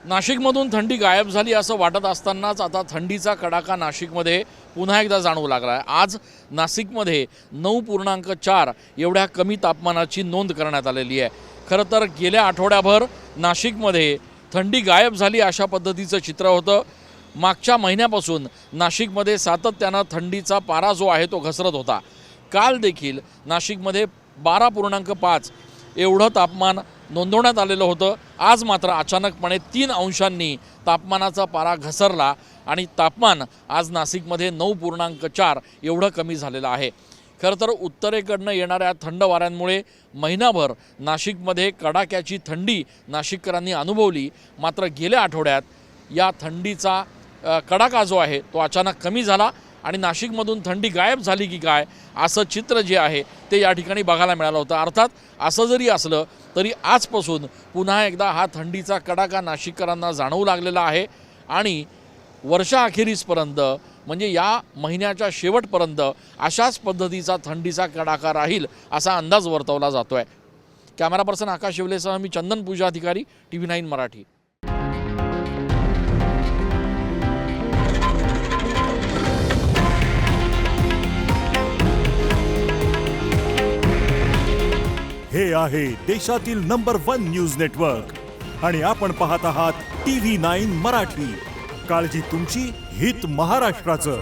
नाशिकमधून थंडी गायब झाली असं वाटत असतानाच आता थंडीचा कडाका नाशिकमध्ये पुन्हा एकदा जाणवू लागला आहे। आज नाशिकमध्ये 9.4 एवढ्या कमी तापमानाची नोंद करण्यात आलेली आहे। खरं तर गेल्या आठवड्याभर नाशिकमध्ये थंडी गायब झाली अशा पद्धतीचं चित्र होतं। मागच्या महिन्यापासून नाशिकमध्ये सातत्यानं थंडीचा पारा जो आहे तो घसरत होता। काल देखील नाशिकमध्ये 12.5 एवढं तापमान नोंदवण्यात आलेलं होतं। आज मात्र अचानकपणे 3 अंशांनी तापमानाचा पारा घसरला आणि तापमान आज नाशिकमध्ये 9.4 एवढं कमी झालेलं आहे। खरं तर उत्तरेकडनं येणाऱ्या थंड वाऱ्यांमुळे महिनाभर नाशिकमध्ये कडाक्याची थंडी नाशिककरांनी अनुभवली। मात्र गेल्या आठवड्यात या थंडीचा कडाका जो आहे तो अचानक कमी झाला आणि नाशिकमधून थंडी गायब झाली की काय असं चित्र जे आहे ते या ठिकाणी बघायला मिळालं होतं। अर्थात असं जरी असलं तरी आजपासून पुन्हा एकदा हा थंडीचा कडाका नाशिककरांना जाणवू लागलेला आहे आणि वर्षाअखेरीसपर्यंत म्हणजे या महिन्याच्या शेवटपर्यंत अशाच पद्धतीचा थंडीचा कडाका राहील असा अंदाज वर्तवला जातो आहे। कॅमेरा पर्सन आकाश शिवलेसह मी चंदन पूजा अधिकारी TV9 मराठी। हे आहे देशातील नंबर 1 न्यूज नेटवर्क आणि आपण पाहत आहात TV9 मराठी। काळजी तुमची, हित महाराष्ट्राचं।